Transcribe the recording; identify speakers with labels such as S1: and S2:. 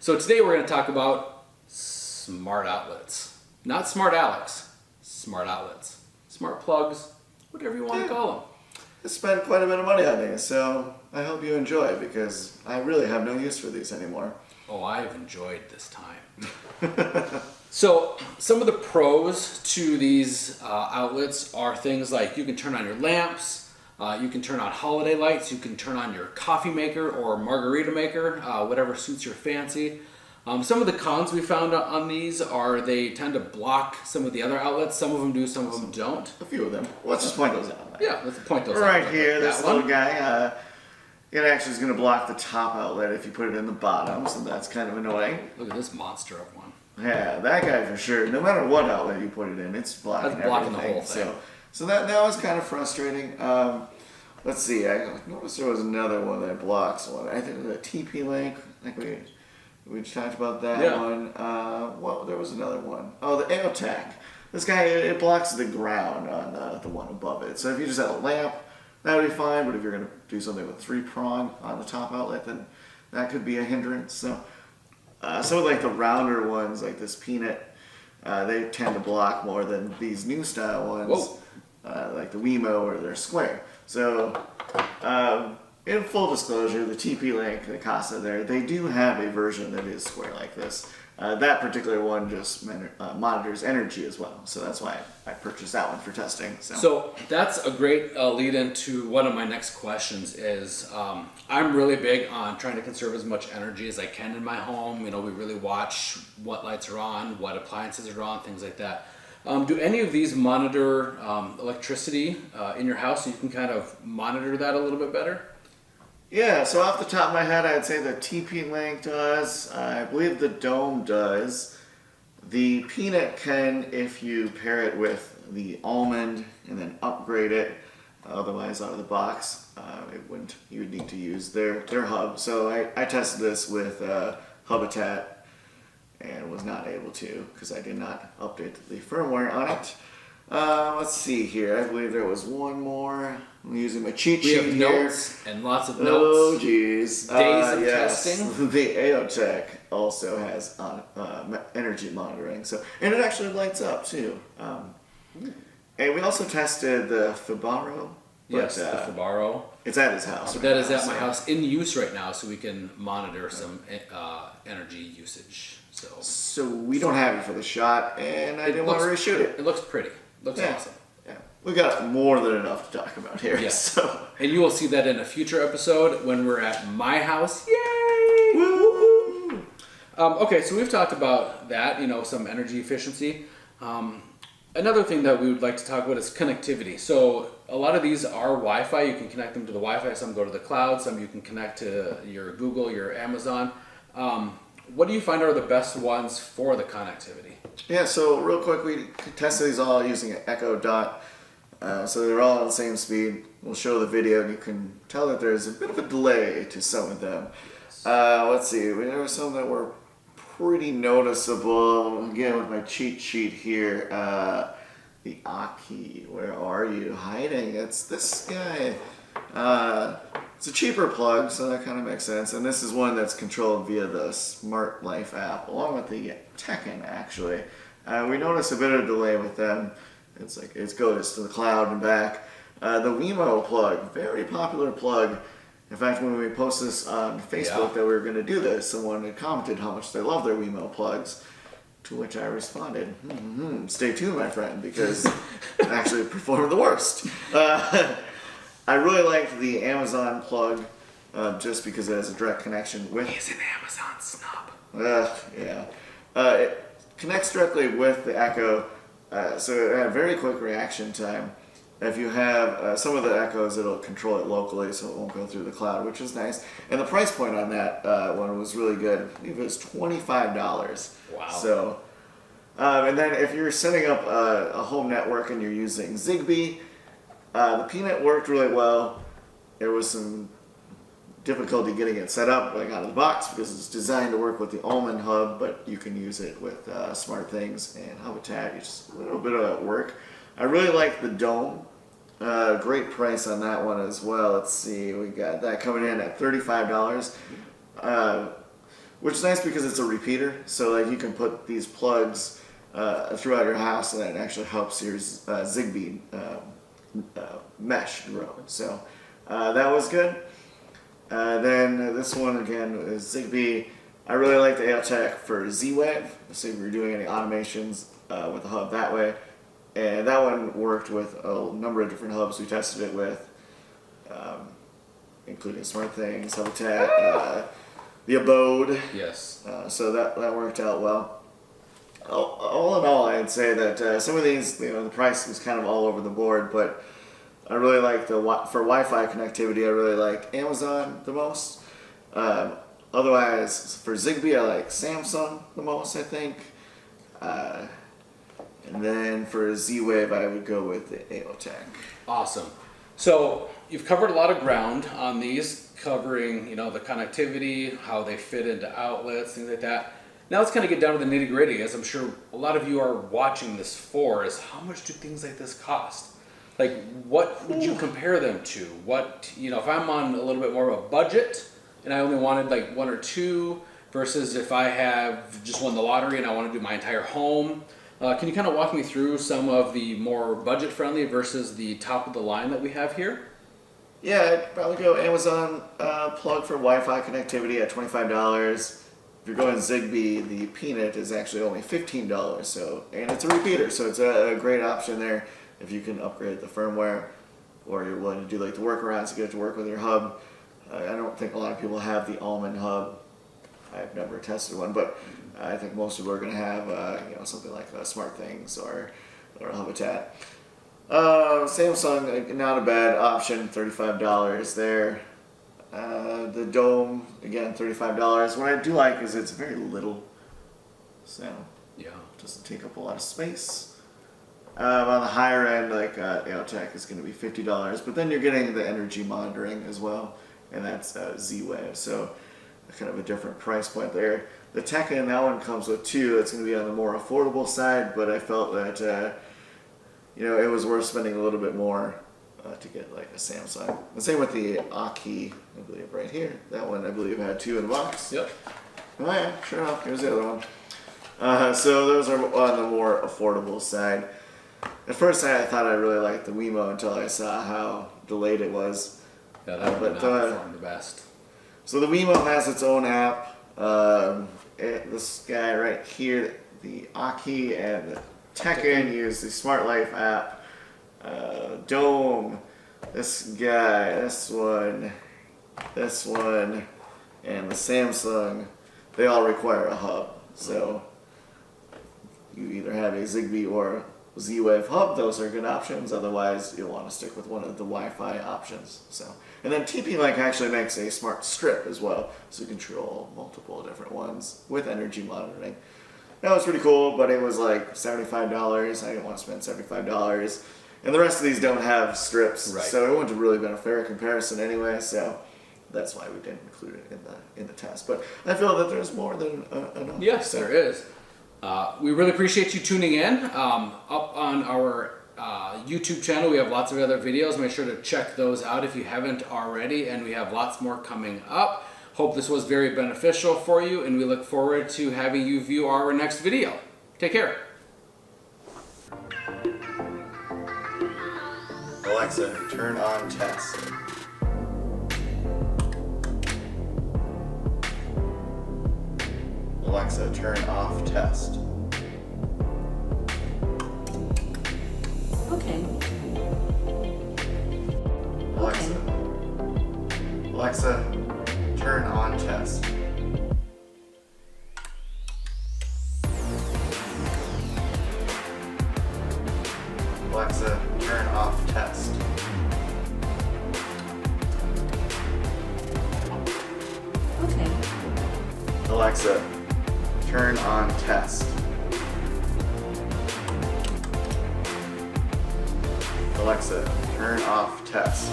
S1: So today we're going to talk about smart outlets. Not smart Alex, smart outlets. Smart plugs, whatever you want to call them.
S2: I spent quite a bit of money on these, so I hope you enjoy because I really have no use for these anymore.
S1: Oh, I've enjoyed this time. So some of the pros to these outlets are things like you can turn on your lamps, you can turn on holiday lights, you can turn on your coffee maker or margarita maker, whatever suits your fancy. Some of the cons we found on these are they tend to block some of the other outlets. Some of them do, some of them don't.
S2: A few of them. Let's just point those out.
S1: Yeah, let's point those out.
S2: Right here, this
S1: one.
S2: little guy, it actually is going to block the top outlet if you put it in the bottom, so that's kind of annoying.
S1: Look at this monster of one.
S2: Yeah, that guy for sure. No matter what outlet you put it in, it's blocking
S1: That's blocking
S2: everything.
S1: the whole thing.
S2: So that was kind of frustrating. Let's see. I noticed there was another one that blocks one. I think the TP link. I think we talked about that one. Well, there was another one. Oh, the Abode. This guy, it blocks the ground on the one above it. So if you just had a lamp, that would be fine. But if you're going to do something with 3-prong on the top outlet, then that could be a hindrance. So. Some of like the rounder ones, like this Peanut, they tend to block more than these new style ones, like the Wemo or they're square. So, in full disclosure, the TP Link, the Casa there, they do have a version that is square like this. That particular one just monitors energy as well, so that's why I purchased that one for testing.
S1: So that's a great lead into one of my next questions is I'm really big on trying to conserve as much energy as I can in my home. You know, we really watch what lights are on, what appliances are on, things like that. Do any of these monitor electricity in your house so you can kind of monitor that a little bit better?
S2: Yeah, so off the top of my head, I'd say the TP Link does. I believe the Dome does. The Peanut can if you pair it with the Almond and then upgrade it. Otherwise, out of the box, you would need to use their hub. So I tested this with Hubitat and was not able to because I did not update the firmware on it. Let's see here. I believe there was one more. I'm using my cheat sheet
S1: here. We have notes and lots of notes.
S2: Oh, geez.
S1: Days of testing.
S2: The Abode also has energy monitoring, and it actually lights up too. And we also tested the Fibaro.
S1: Yes, the Fibaro.
S2: It's at his house.
S1: That is at my house in use right now, so we can monitor some energy usage.
S2: So we don't have it for the shot, and I didn't want to reshoot it.
S1: It looks pretty. Looks awesome.
S2: Yeah. We got more than enough to talk about here.
S1: Yes.
S2: So.
S1: And you will see that in a future episode when we're at my house. Yay!
S2: Woo!
S1: Okay, so we've talked about that, some energy efficiency. Another thing that we would like to talk about is connectivity. So a lot of these are Wi-Fi. You can connect them to the Wi-Fi. Some go to the cloud. Some you can connect to your Google, your Amazon. What do you find are the best ones for the connectivity?
S2: Yeah, so real quick, we tested these all using an Echo Dot. So they're all at the same speed. We'll show the video and you can tell that there's a bit of a delay to some of them. Let's see, there were some that were pretty noticeable. Again, with my cheat sheet here, the Aki, where are you hiding? It's this guy. It's a cheaper plug, so that kind of makes sense. And this is one that's controlled via the Smart Life app, along with the Tekken, actually. We noticed a bit of delay with them. It's like it goes to the cloud and back. The Wemo plug, very popular plug. In fact, when we posted this on Facebook that we were going to do this, someone had commented how much they love their Wemo plugs. To which I responded, stay tuned, my friend, because it actually performed the worst. I really liked the Amazon plug just because it has a direct connection with...
S1: He's an Amazon snub.
S2: It connects directly with the Echo, so it had a very quick reaction time. If you have some of the Echoes, it'll control it locally, so it won't go through the cloud, which is nice. And the price point on that one was really good. I believe it was $25.
S1: Wow.
S2: So, and then if you're setting up a home network and you're using Zigbee, the Peanut worked really well. There was some difficulty getting it set up like out of the box because it's designed to work with the Almond hub, but you can use it with SmartThings and Hubitat. It's just a little bit of work. I really like the Dome. Great price on that one as well. Let's see, we got that coming in at $35. which is nice because it's a repeater. So like you can put these plugs throughout your house, and that actually helps your Zigbee mesh grow. So that was good. Then this one again is Zigbee. I really like the AOTech for Z-Wave. So if you're doing any automations with the hub that way. And that one worked with a number of different hubs we tested it with, including SmartThings, Hubitat, the Abode.
S1: Yes.
S2: So that worked out well. All in all, I'd say that some of these, the price was kind of all over the board, but I really like for Wi-Fi connectivity, I really like Amazon the most. Otherwise, for Zigbee, I like Samsung the most, I think. And then for Z-Wave, I would go with the AOTech.
S1: Awesome. So you've covered a lot of ground on these, covering the connectivity, how they fit into outlets, things like that. Now let's kind of get down to the nitty gritty, as I'm sure a lot of you are watching this for, is how much do things like this cost? Like, what would you compare them to? What, if I'm on a little bit more of a budget and I only wanted like one or two, versus if I have just won the lottery and I want to do my entire home. Can you kind of walk me through some of the more budget-friendly versus the top of the line that we have here?
S2: Yeah, I'd probably go Amazon plug for Wi-Fi connectivity at $25. If you're going Zigbee, the Peanut is actually only $15. So, and it's a repeater, so it's a great option there if you can upgrade the firmware, or you're willing to do like the workarounds to get it to work with your hub. I don't think a lot of people have the Almond hub. I've never tested one, but I think most people are going to have something like SmartThings or Hubitat. Samsung, not a bad option, $35 there. The Dome, again, $35. What I do like is it's very little, so
S1: Yeah.
S2: it doesn't take up a lot of space. On the higher end, like AOTech is going to be $50, but then you're getting the energy monitoring as well, and that's Z-Wave, so kind of a different price point there. The Tekka, that one comes with two. It's going to be on the more affordable side, but I felt that it was worth spending a little bit more to get like a Samsung. The same with the Aki, I believe right here. That one I believe had two in the box.
S1: Yep.
S2: Oh yeah, sure enough, here's the other one. So those are on the more affordable side. At first I thought I really liked the Wemo until I saw how delayed it was.
S1: Yeah, that would not perform the best.
S2: So the Wemo has its own app. This guy right here, the Aki and the Tekken use the Smart Life app. Dome, this guy, this one, and the Samsung, they all require a hub. So you either have a Zigbee or Z-Wave hub. Those are good options. Otherwise, you'll want to stick with one of the Wi-Fi options. So, and then TP-Link actually makes a smart strip as well, so you control multiple different ones with energy monitoring. That was pretty cool, but it was like $75. I didn't want to spend $75. And the rest of these don't have strips,
S1: right.
S2: So it wouldn't have really been a fair comparison anyway. So that's why we didn't include it in the test. But I feel that there's more than enough.
S1: Yes, there is. We really appreciate you tuning in. Up on our YouTube channel, we have lots of other videos. Make sure to check those out if you haven't already, and we have lots more coming up. Hope this was very beneficial for you, and we look forward to having you view our next video. Take care.
S2: Alexa, turn on test. Alexa, turn off test.
S3: Okay.
S2: Alexa, turn on test. Alexa, turn off test.
S3: Okay.
S2: Alexa, turn on test. Alexa, turn off test.